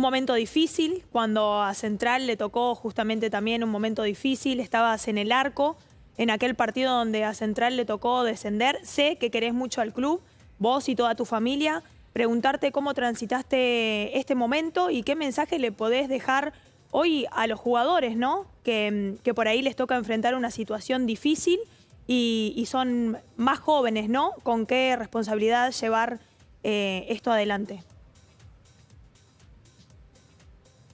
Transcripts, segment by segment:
momento difícil, cuando a Central le tocó justamente también un momento difícil, estabas en el arco, en aquel partido donde a Central le tocó descender. Sé que querés mucho al club, vos y toda tu familia. Preguntarte cómo transitaste este momento y qué mensaje le podés dejar hoy a los jugadores, ¿no? Que por ahí les toca enfrentar una situación difícil y son más jóvenes, ¿no? Con qué responsabilidad llevar esto adelante.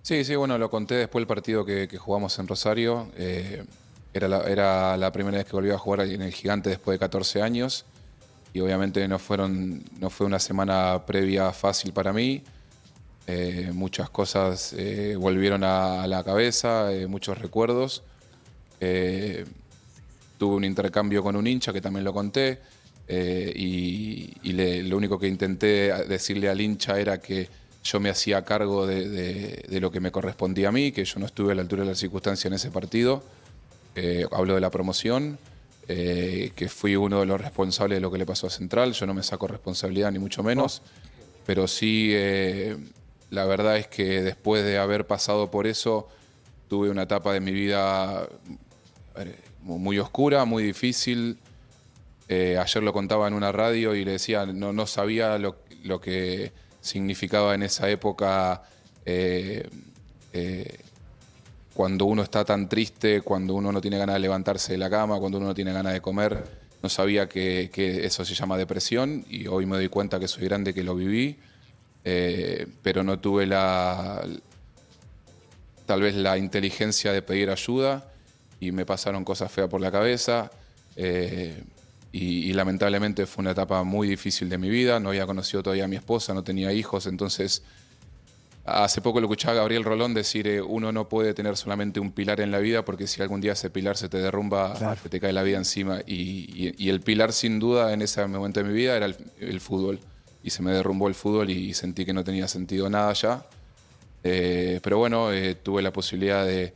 Sí, sí, bueno, lo conté después del partido que jugamos en Rosario. Era la primera vez que volví a jugar en el Gigante después de 14 años. Y obviamente no fue una semana previa fácil para mí. Muchas cosas volvieron a la cabeza, muchos recuerdos. Tuve un intercambio con un hincha que también lo conté. Lo único que intenté decirle al hincha era que yo me hacía cargo de lo que me correspondía a mí, que yo no estuve a la altura de las circunstancias en ese partido. Hablo de la promoción. Que fui uno de los responsables de lo que le pasó a Central. Yo no me saco responsabilidad ni mucho menos, pero sí, la verdad es que después de haber pasado por eso, tuve una etapa de mi vida muy oscura, muy difícil. Ayer lo contaba en una radio y le decía, no sabía lo que significaba en esa época cuando uno está tan triste, cuando uno no tiene ganas de levantarse de la cama, cuando uno no tiene ganas de comer. No sabía que eso se llama depresión y hoy me doy cuenta que soy grande, que lo viví, pero no tuve tal vez la inteligencia de pedir ayuda y me pasaron cosas feas por la cabeza. Y lamentablemente fue una etapa muy difícil de mi vida. No había conocido todavía a mi esposa, no tenía hijos, entonces hace poco lo escuchaba a Gabriel Rolón decir, uno no puede tener solamente un pilar en la vida porque si algún día ese pilar se te derrumba, claro, te cae la vida encima. Y el pilar sin duda en ese momento de mi vida era el fútbol. Y se me derrumbó el fútbol y sentí que no tenía sentido nada ya. Pero bueno, tuve la posibilidad de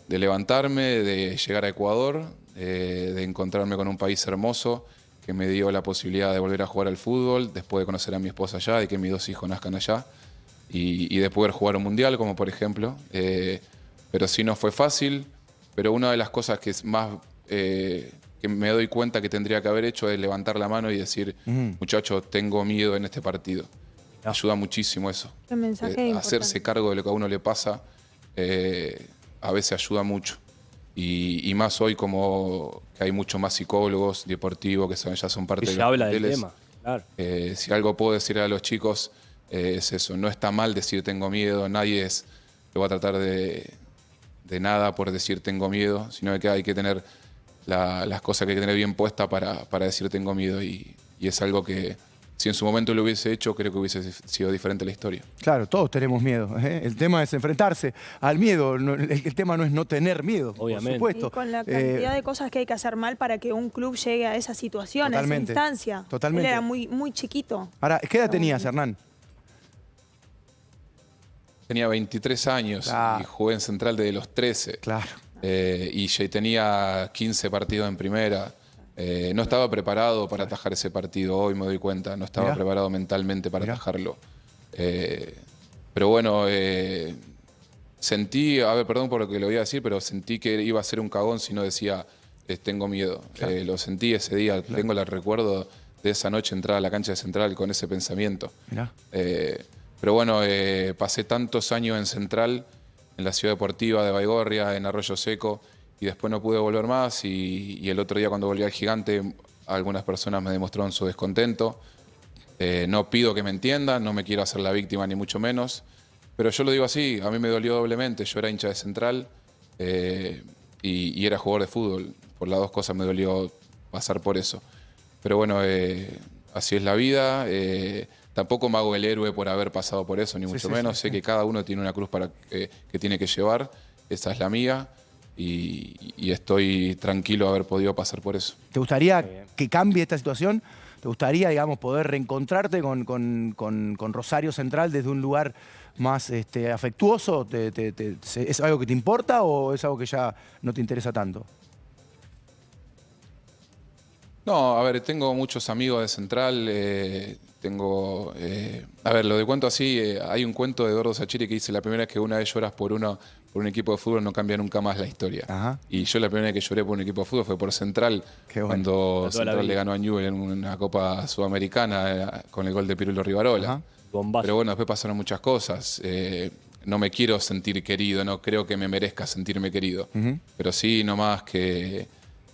levantarme, de llegar a Ecuador, de encontrarme con un país hermoso que me dio la posibilidad de volver a jugar al fútbol, después de conocer a mi esposa allá, de que mis 2 hijos nazcan allá. Y de poder jugar un mundial, como por ejemplo. Pero sí no fue fácil. Pero una de las cosas que es más que me doy cuenta que tendría que haber hecho es levantar la mano y decir, muchachos, tengo miedo en este partido. Ayuda muchísimo eso. El mensaje hacerse cargo de lo que a uno le pasa a veces ayuda mucho. Y más hoy como que hay muchos más psicólogos deportivos que ya son parte de los habla del tema, claro. Si algo puedo decir a los chicos es eso, no está mal decir tengo miedo, nadie lo va a tratar de nada por decir tengo miedo, sino que hay que tener las cosas que hay que tener bien puestas para decir tengo miedo y es algo que si en su momento lo hubiese hecho, creo que hubiese sido diferente la historia. Claro, todos tenemos miedo, ¿eh? El tema es enfrentarse al miedo, el tema no es no tener miedo, obviamente. por supuesto. Y con la cantidad de cosas que hay que hacer mal para que un club llegue a esa situación, a esa instancia. Totalmente. Él era muy chiquito. Ahora, ¿qué edad tenías, Hernán? Tenía 23 años y jugué en Central desde los 13. Claro. Y ya tenía 15 partidos en primera. No estaba preparado para atajar ese partido, hoy me doy cuenta. No estaba preparado mentalmente para atajarlo. Pero bueno, sentí, a ver, perdón por lo que le voy a decir, pero sentí que iba a ser un cagón si no decía, tengo miedo. Claro. Lo sentí ese día, tengo el recuerdo de esa noche entrar a la cancha de Central con ese pensamiento. Pero bueno, pasé tantos años en Central, en la ciudad deportiva de Baigorria, en Arroyo Seco, y después no pude volver más. Y el otro día cuando volví al Gigante, algunas personas me demostraron su descontento. No pido que me entiendan, no me quiero hacer la víctima ni mucho menos, pero yo lo digo así, a mí me dolió doblemente. Yo era hincha de Central y era jugador de fútbol. Por las dos cosas me dolió pasar por eso. Pero bueno, así es la vida. Tampoco me hago el héroe por haber pasado por eso, ni mucho menos. Sé que cada uno tiene una cruz que tiene que llevar. Esa es la mía. Y estoy tranquilo de haber podido pasar por eso. ¿Te gustaría que cambie esta situación? ¿Te gustaría, digamos, poder reencontrarte con Rosario Central desde un lugar más afectuoso? ¿Es algo que te importa o es algo que ya no te interesa tanto? No, a ver, tengo muchos amigos de Central. tengo... a ver, lo de cuento así, hay un cuento de Eduardo Sacheri que dice: la primera vez que una vez lloras por un equipo de fútbol no cambia nunca más la historia. Ajá. Y yo la primera vez que lloré por un equipo de fútbol fue por Central, Qué bueno. cuando Central le ganó a Newell en una Copa Sudamericana con el gol de Pirulo Rivarola. Ajá. Bombazo. Pero bueno, después pasaron muchas cosas. No me quiero sentir querido, no creo que me merezca sentirme querido. Pero sí, nomás que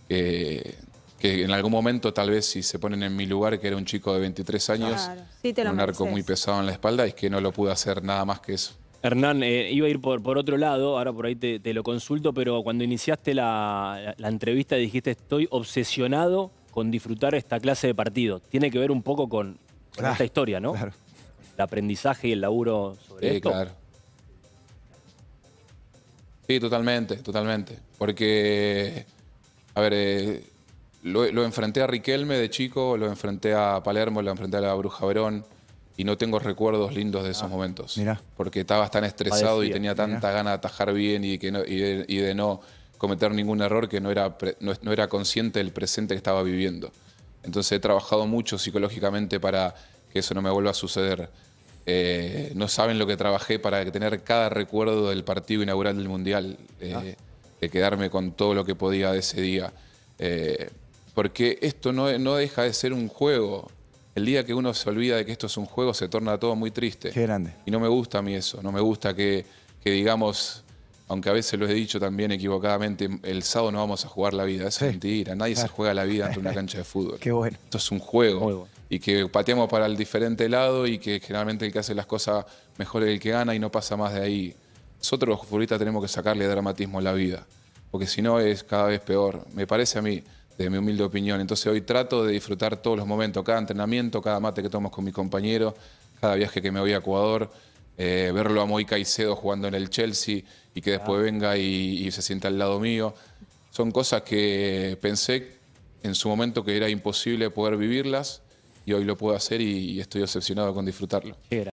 en algún momento, tal vez si se ponen en mi lugar, que era un chico de 23 años, Claro, sí te lo con un arco mereces. muy pesado en la espalda, es que no lo pude hacer nada más que eso. Hernán, iba a ir por otro lado, ahora por ahí te lo consulto, pero cuando iniciaste la entrevista dijiste: estoy obsesionado con disfrutar esta clase de partido. Tiene que ver un poco con Claro, esta historia, ¿no? claro. El aprendizaje y el laburo sobre esto. Claro. Sí, totalmente, totalmente. Porque, a ver, lo enfrenté a Riquelme de chico, lo enfrenté a Palermo, lo enfrenté a la Bruja Verón, y no tengo recuerdos lindos de esos momentos. mirá. Porque estaba tan estresado y Padecía. tenía tanta gana de atajar bien y de no cometer ningún error, que no era consciente del presente que estaba viviendo. Entonces he trabajado mucho psicológicamente para que eso no me vuelva a suceder. No saben lo que trabajé para tener cada recuerdo del partido inaugural del Mundial, de quedarme con todo lo que podía de ese día. Porque esto no deja de ser un juego. El día que uno se olvida de que esto es un juego, se torna todo muy triste. Qué grande. Y no me gusta a mí eso, no me gusta que digamos, aunque a veces lo he dicho también equivocadamente, el sábado no vamos a jugar la vida. Eso es mentira, nadie se juega la vida ante una cancha de fútbol. Qué bueno. Esto es un juego. Muy bueno. Y que pateamos para el diferente lado y que generalmente el que hace las cosas mejor es el que gana y no pasa más de ahí. Nosotros los futbolistas tenemos que sacarle dramatismo a la vida, porque si no es cada vez peor, me parece a mí, de mi humilde opinión. Entonces hoy trato de disfrutar todos los momentos, cada entrenamiento, cada mate que tomo con mi compañero, cada viaje que me voy a Ecuador, verlo a Moy Caicedo jugando en el Chelsea y que después venga y se sienta al lado mío. Son cosas que pensé en su momento que era imposible poder vivirlas, y hoy lo puedo hacer y estoy obsesionado con disfrutarlo. Qué